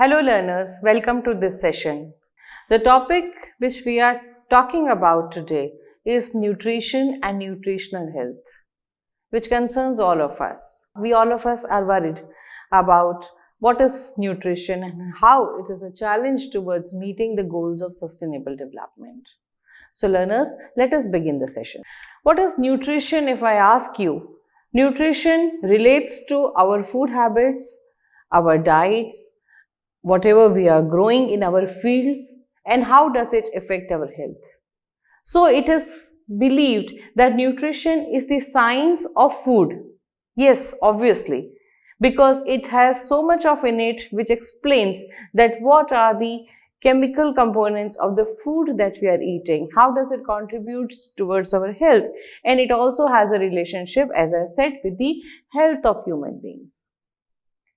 Hello learners, welcome to this session. The topic which we are talking about today is nutrition and nutritional health, which concerns all of us. All of us are worried about what is nutrition and how it is a challenge towards meeting the goals of sustainable development. So learners, let us begin the session. What is nutrition if I ask you? Nutrition relates to our food habits, our diets, whatever we are growing in our fields, and how does it affect our health. So it is believed that nutrition is the science of food. Yes, obviously, because it has so much of in it which explains that what are the chemical components of the food that we are eating, how does it contribute towards our health, and it also has a relationship, as I said, with the health of human beings.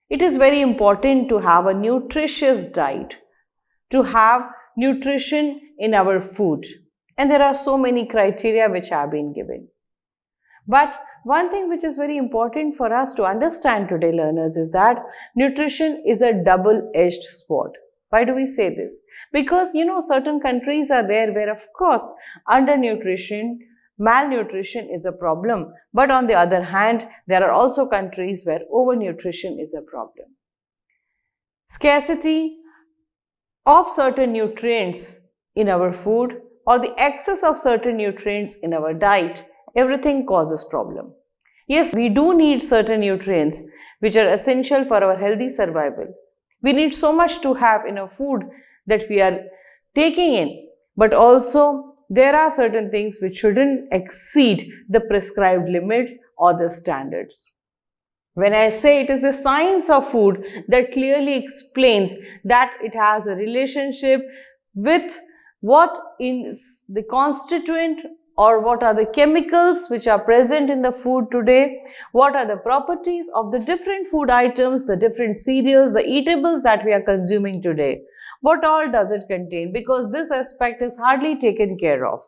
It is very important to have a nutritious diet, to have nutrition in our food. And there are so many criteria which have been given. But one thing which is very important for us to understand today, learners, is that nutrition is a double-edged sword. Why do we say this? Because, certain countries are there where, of course, undernutrition, malnutrition is a problem. But on the other hand, there are also countries where overnutrition is a problem. Scarcity of certain nutrients in our food or the excess of certain nutrients in our diet, everything causes problem. Yes, we do need certain nutrients which are essential for our healthy survival. We need so much to have in our food that we are taking in, but also there are certain things which shouldn't exceed the prescribed limits or the standards. When I say it is the science of food that clearly explains that it has a relationship with what is the constituent or what are the chemicals which are present in the food today, what are the properties of the different food items, the different cereals, the eatables that we are consuming today. What all does it contain? Because this aspect is hardly taken care of.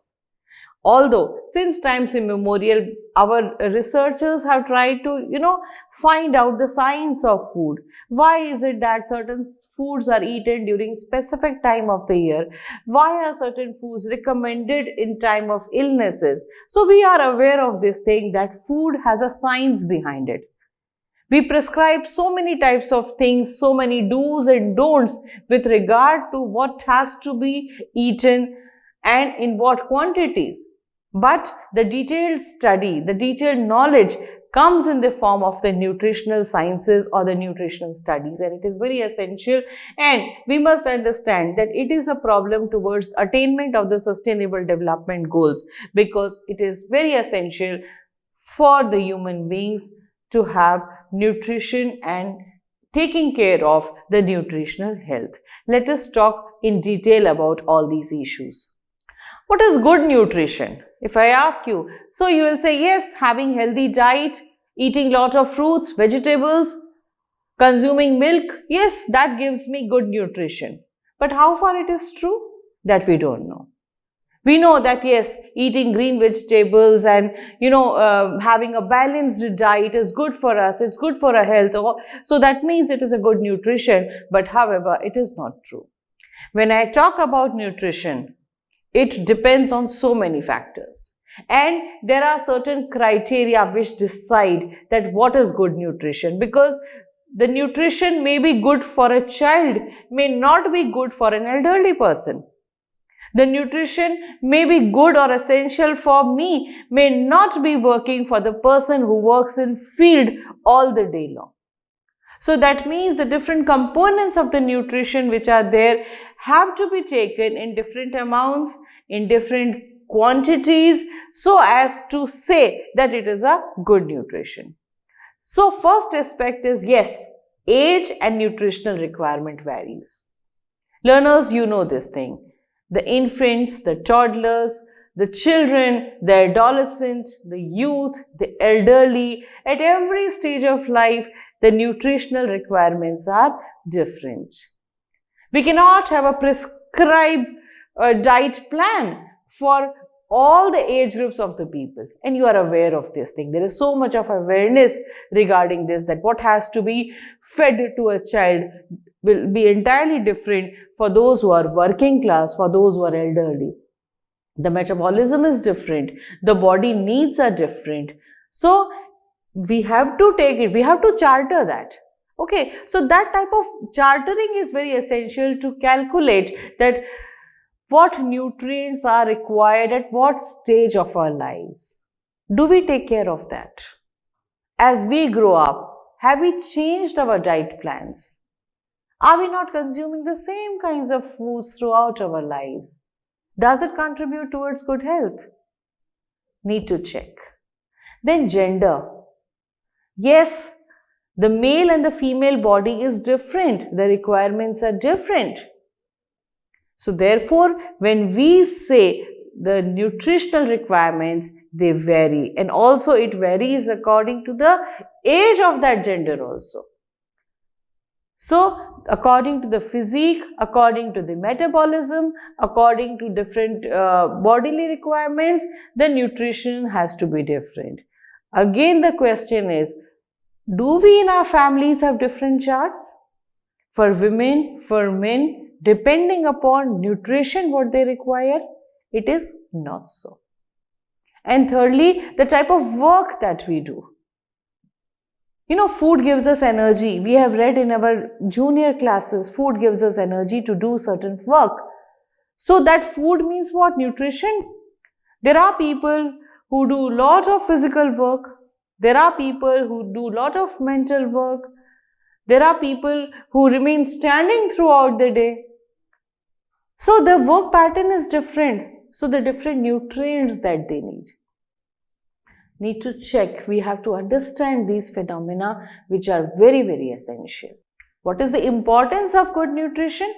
Although, since times immemorial, our researchers have tried to, find out the science of food. Why is it that certain foods are eaten during specific time of the year? Why are certain foods recommended in time of illnesses? So we are aware of this thing that food has a science behind it. We prescribe so many types of things, so many do's and don'ts with regard to what has to be eaten and in what quantities. But the detailed study, the detailed knowledge comes in the form of the nutritional sciences or the nutritional studies, and it is very essential, and we must understand that it is a problem towards attainment of the sustainable development goals, because it is very essential for the human beings to have nutrition and taking care of the nutritional health. Let us talk in detail about all these issues. What is good nutrition? If I ask you, so you will say yes, having healthy diet, eating lot of fruits, vegetables, consuming milk, yes, that gives me good nutrition. But how far it is true? That we don't know. We know that yes, eating green vegetables and having a balanced diet is good for us, it's good for our health. So that means it is a good nutrition, but however, it is not true. When I talk about nutrition, it depends on so many factors. And there are certain criteria which decide that what is good nutrition, because the nutrition may be good for a child, may not be good for an elderly person. The nutrition may be good or essential for me, may not be working for the person who works in field all the day long. So that means the different components of the nutrition which are there have to be taken in different amounts, in different quantities, so as to say that it is a good nutrition. So first aspect is yes, age and nutritional requirement varies. Learners, you know this thing. The infants, the toddlers, the children, the adolescent, the youth, the elderly, at every stage of life, the nutritional requirements are different. We cannot have a prescribed diet plan for all the age groups of the people, and you are aware of this thing. There is so much of awareness regarding this, that what has to be fed to a child will be entirely different for those who are working class, for those who are elderly. The metabolism is different, the body needs are different. So we have to take it, we have to charter that. Okay, so that type of chartering is very essential to calculate that what nutrients are required at what stage of our lives. Do we take care of that? As we grow up, have we changed our diet plans? Are we not consuming the same kinds of foods throughout our lives? Does it contribute towards good health? Need to check. Then gender. Yes, the male and the female body is different. The requirements are different. So therefore, when we say the nutritional requirements, they vary, and also it varies according to the age of that gender also. So according to the physique, according to the metabolism, according to different bodily requirements, the nutrition has to be different. Again, the question is, do we in our families have different charts? For women, for men, depending upon nutrition what they require, it is not so. And thirdly, the type of work that we do. You know, food gives us energy. We have read in our junior classes, food gives us energy to do certain work. So that food means what? Nutrition. There are people who do lot of physical work. There are people who do lot of mental work. There are people who remain standing throughout the day. So the work pattern is different. So the different nutrients that they need to check. We have to understand these phenomena which are very, very essential. What is the importance of good nutrition?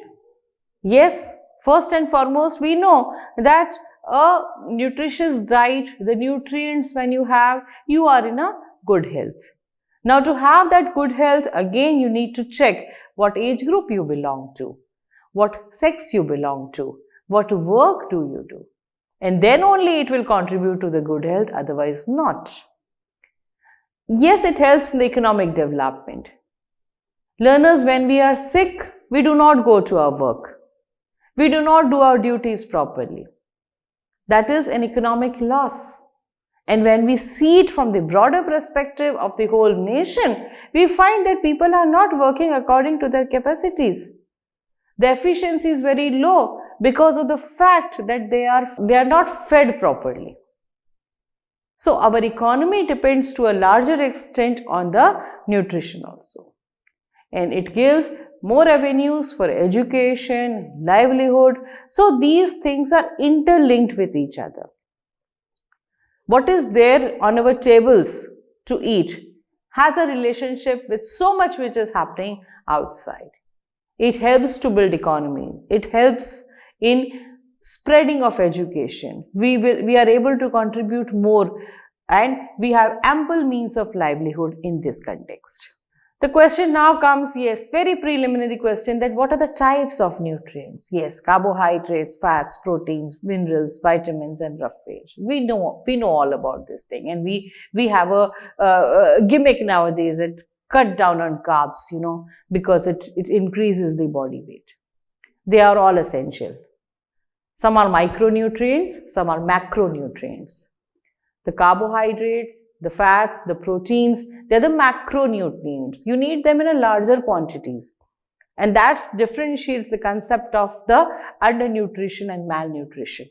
Yes, first and foremost, we know that a nutritious diet, the nutrients when you have, you are in a good health. Now to have that good health, again you need to check what age group you belong to, what sex you belong to, what work do you do. And then only it will contribute to the good health, otherwise not. Yes, it helps in the economic development. Learners, when we are sick, we do not go to our work. We do not do our duties properly. That is an economic loss. And when we see it from the broader perspective of the whole nation, we find that people are not working according to their capacities. The efficiency is very low because of the fact that they are not fed properly. So our economy depends to a larger extent on the nutrition also. And it gives more avenues for education, livelihood. So these things are interlinked with each other. What is there on our tables to eat has a relationship with so much which is happening outside. It helps to build economy. It helps in spreading of education. We are able to contribute more, and we have ample means of livelihood in this context. The question now comes, yes, very preliminary question, that what are the types of nutrients? Yes, carbohydrates, fats, proteins, minerals, vitamins, and rough phase. We know all about this thing, and we have a gimmick nowadays that cut down on carbs, because it increases the body weight. They are all essential. Some are micronutrients, some are macronutrients. The carbohydrates, the fats, the proteins, they're the macronutrients. You need them in a larger quantities. And that differentiates the concept of the undernutrition and malnutrition.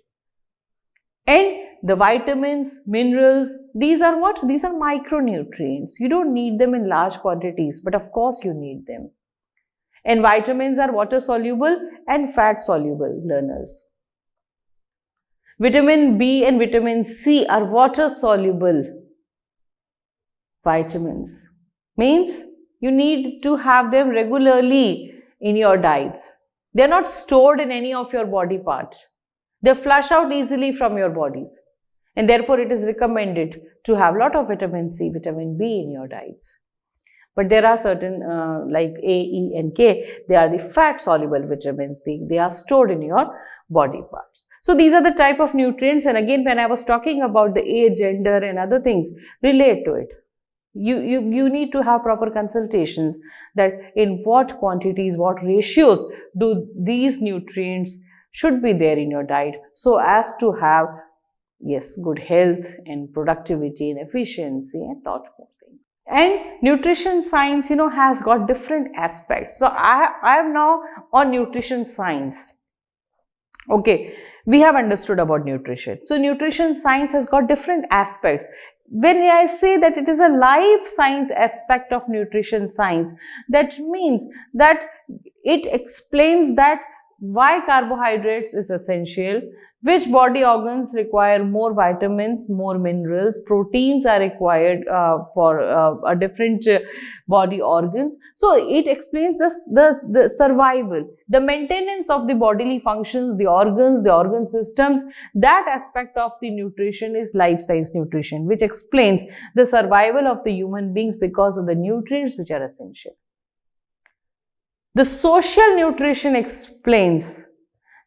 And the vitamins, minerals, these are what? These are micronutrients. You don't need them in large quantities, but of course you need them. And vitamins are water soluble and fat soluble, learners. Vitamin B and vitamin C are water soluble vitamins. Means you need to have them regularly in your diets. They are not stored in any of your body parts. They flush out easily from your bodies. And therefore it is recommended to have a lot of vitamin C, vitamin B in your diets. But there are certain like A, E and K, they are the fat soluble vitamins. They are stored in your body parts. So these are the type of nutrients, and again when I was talking about the age, gender and other things, relate to it. You need to have proper consultations that in what quantities, what ratios do these nutrients should be there in your diet so as to have, yes, good health and productivity and efficiency and lot more things. And nutrition science, has got different aspects. So I am now on nutrition science. Okay, we have understood about nutrition. So nutrition science has got different aspects. When I say that it is a life science aspect of nutrition science, that means that it explains that why carbohydrates is essential, which body organs require more vitamins, more minerals, proteins are required for a different body organs. So it explains the survival, the maintenance of the bodily functions, the organ systems. That aspect of the nutrition is life science nutrition, which explains the survival of the human beings because of the nutrients which are essential. The social nutrition explains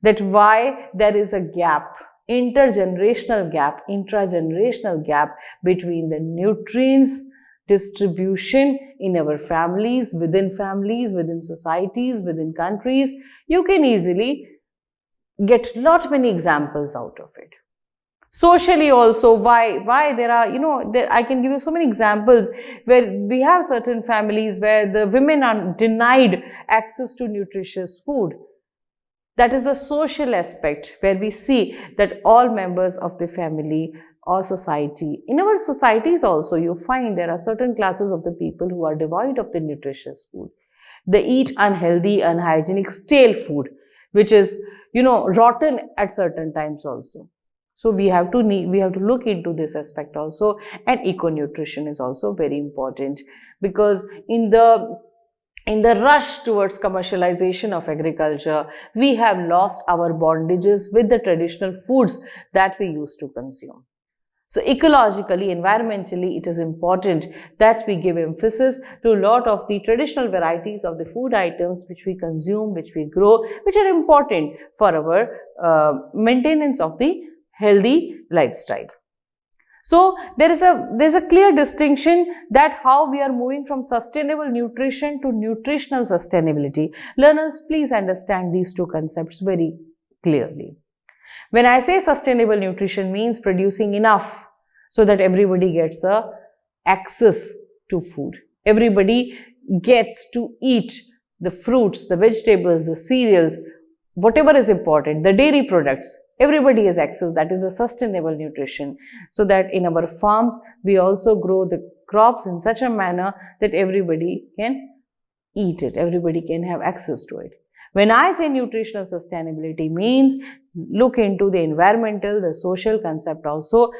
that why there is a gap, intergenerational gap, intragenerational gap between the nutrients distribution in our families, within societies, within countries. You can easily get lot many examples out of it. Socially also, why there are, I can give you so many examples where we have certain families where the women are denied access to nutritious food. That is a social aspect where we see that all members of the family or society, in our societies also, you find there are certain classes of the people who are devoid of the nutritious food. They eat unhealthy, unhygienic, stale food, which is, rotten at certain times also. So we have to look into this aspect also. And eco-nutrition is also very important, because in the rush towards commercialization of agriculture, we have lost our bondages with the traditional foods that we used to consume. So ecologically, environmentally, it is important that we give emphasis to a lot of the traditional varieties of the food items which we consume, which we grow, which are important for our maintenance of the healthy lifestyle. So there's a clear distinction that how we are moving from sustainable nutrition to nutritional sustainability. Learners, please understand these two concepts very clearly. When I say sustainable nutrition, means producing enough so that everybody gets access to food. Everybody gets to eat the fruits, the vegetables, the cereals, whatever is important, the dairy products. Everybody has access. That is a sustainable nutrition. So that in our farms, we also grow the crops in such a manner that everybody can eat it. Everybody can have access to it. When I say nutritional sustainability, means look into the environmental, the social concept also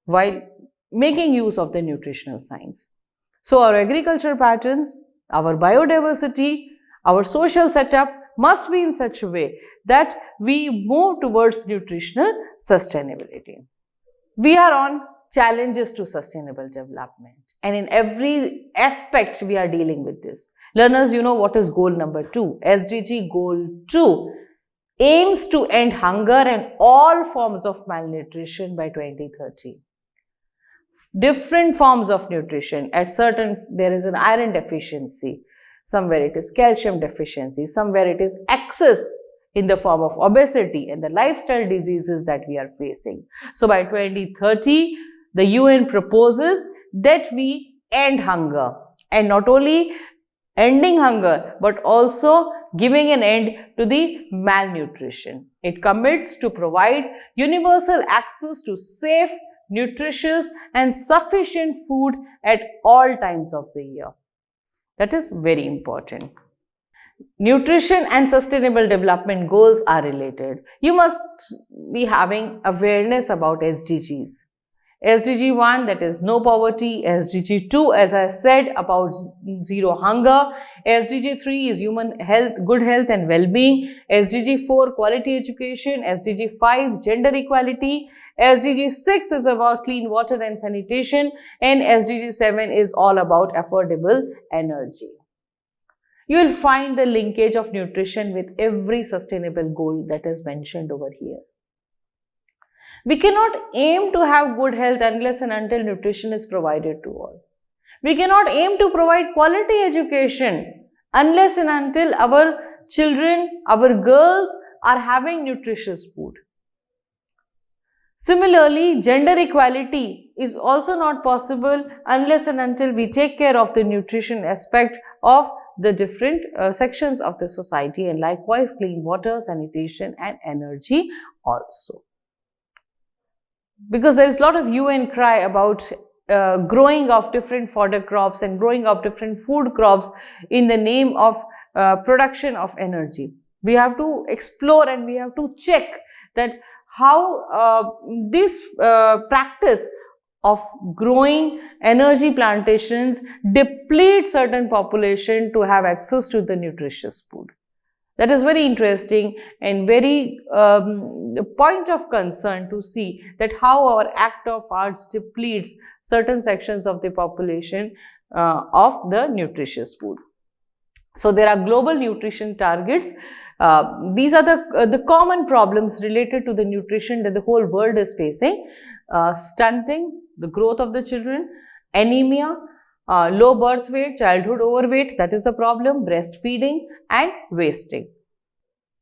while making use of the nutritional science. So our agriculture patterns, our biodiversity, our social setup must be in such a way that we move towards nutritional sustainability. We are on challenges to sustainable development, and in every aspect we are dealing with this. Learners, you know what is goal number 2? SDG goal 2 aims to end hunger and all forms of malnutrition by 2030. Different forms of nutrition. At certain, there is an iron deficiency. Somewhere it is calcium deficiency. Somewhere it is excess in the form of obesity and the lifestyle diseases that we are facing. So by 2030, the UN proposes that we end hunger, and not only ending hunger, but also giving an end to the malnutrition. It commits to provide universal access to safe, nutritious and sufficient food at all times of the year. That is very important. Nutrition and sustainable development goals are related. You must be having awareness about SDGs. SDG 1, that is no poverty. SDG 2, as I said, about zero hunger. SDG 3 is human health, good health and well-being. SDG 4, quality education. SDG 5, gender equality. SDG 6 is about clean water and sanitation. And SDG 7 is all about affordable energy. You will find the linkage of nutrition with every sustainable goal that is mentioned over here. We cannot aim to have good health unless and until nutrition is provided to all. We cannot aim to provide quality education unless and until our children, our girls are having nutritious food. Similarly, gender equality is also not possible unless and until we take care of the nutrition aspect of the different sections of the society, and likewise clean water, sanitation and energy also. Because there is a lot of hue and cry about growing of different fodder crops and growing of different food crops in the name of production of energy. We have to explore and we have to check that how this practice of growing energy plantations deplete certain population to have access to the nutritious food. That is very interesting and very point of concern to see that how our act of arts depletes certain sections of the population of the nutritious food. So there are global nutrition targets. These are the common problems related to the nutrition that the whole world is facing. Stunting, the growth of the children, anemia, low birth weight, childhood overweight, that is a problem, breastfeeding and wasting.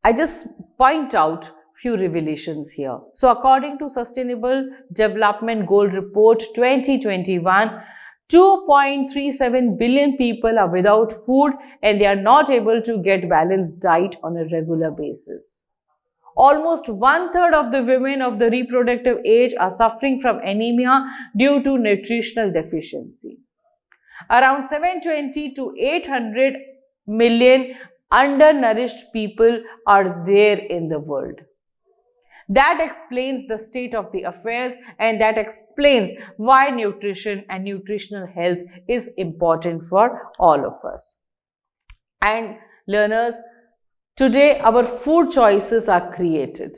I just point out few revelations here. So according to Sustainable Development Goal Report 2021, 2.37 billion people are without food and they are not able to get balanced diet on a regular basis. Almost 1/3 of the women of the reproductive age are suffering from anemia due to nutritional deficiency. Around 720 to 800 million undernourished people are there in the world. That explains the state of the affairs and that explains why nutrition and nutritional health is important for all of us. And learners, today our food choices are created.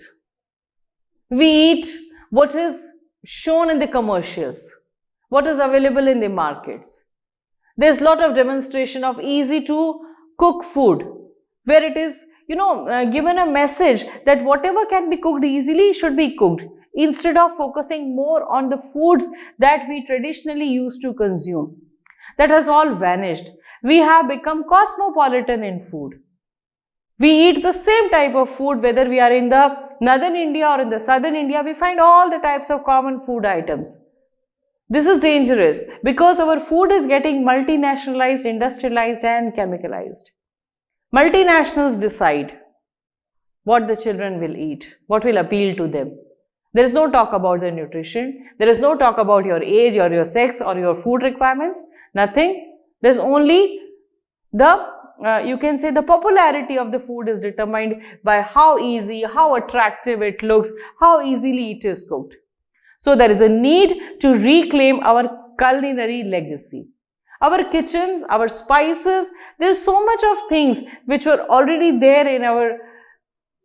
We eat what is shown in the commercials, what is available in the markets. There's a lot of demonstration of easy to cook food where it is given a message that whatever can be cooked easily should be cooked, instead of focusing more on the foods that we traditionally used to consume. That has all vanished. We have become cosmopolitan in food. We eat the same type of food whether we are in the northern India or in the southern India. We find all the types of common food items. This is dangerous because our food is getting multinationalized, industrialized and chemicalized. Multinationals decide what the children will eat, what will appeal to them. There is no talk about the nutrition. There is no talk about your age or your sex or your food requirements. Nothing. There is only you can say the popularity of the food is determined by how easy, how attractive it looks, how easily it is cooked. So there is a need to reclaim our culinary legacy. Our kitchens, our spices, there is so much of things which were already there in our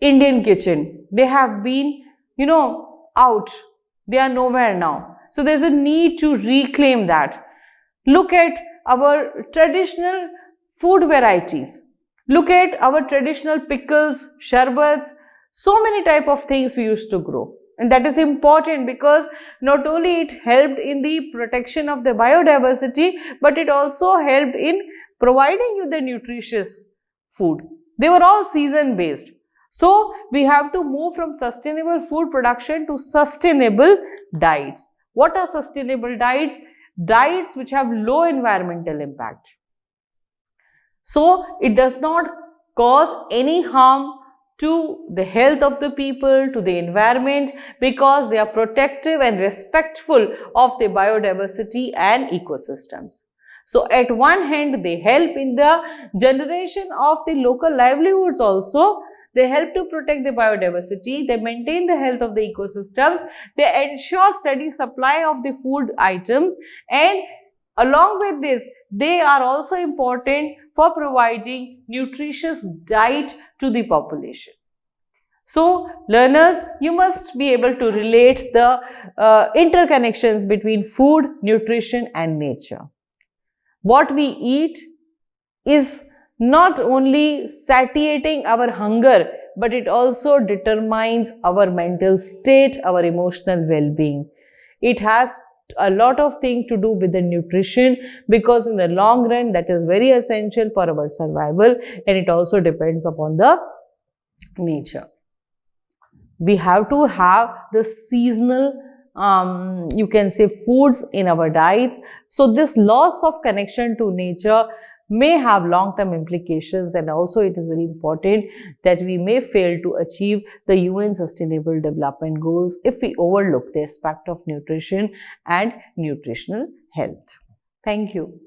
Indian kitchen. They have been, out. They are nowhere now. So there is a need to reclaim that. Look at our traditional food varieties. Look at our traditional pickles, sharbats, so many type of things we used to grow. And that is important because not only it helped in the protection of the biodiversity, but it also helped in providing you the nutritious food. They were all season based. So we have to move from sustainable food production to sustainable diets. What are sustainable diets? Diets which have low environmental impact. So it does not cause any harm to the health of the people, to the environment, because they are protective and respectful of the biodiversity and ecosystems. So at one hand, they help in the generation of the local livelihoods also. They help to protect the biodiversity, they maintain the health of the ecosystems, they ensure steady supply of the food items, and along with this, they are also important for providing nutritious diet to the population. So, learners, you must be able to relate the interconnections between food, nutrition and nature. What we eat is not only satiating our hunger, but it also determines our mental state, our emotional well-being. It has a lot of things to do with the nutrition, because in the long run that is very essential for our survival, and it also depends upon the nature. We have to have the seasonal you can say foods in our diets. So this loss of connection to nature may have long-term implications, and also it is very important that we may fail to achieve the UN Sustainable Development Goals if we overlook the aspect of nutrition and nutritional health. Thank you.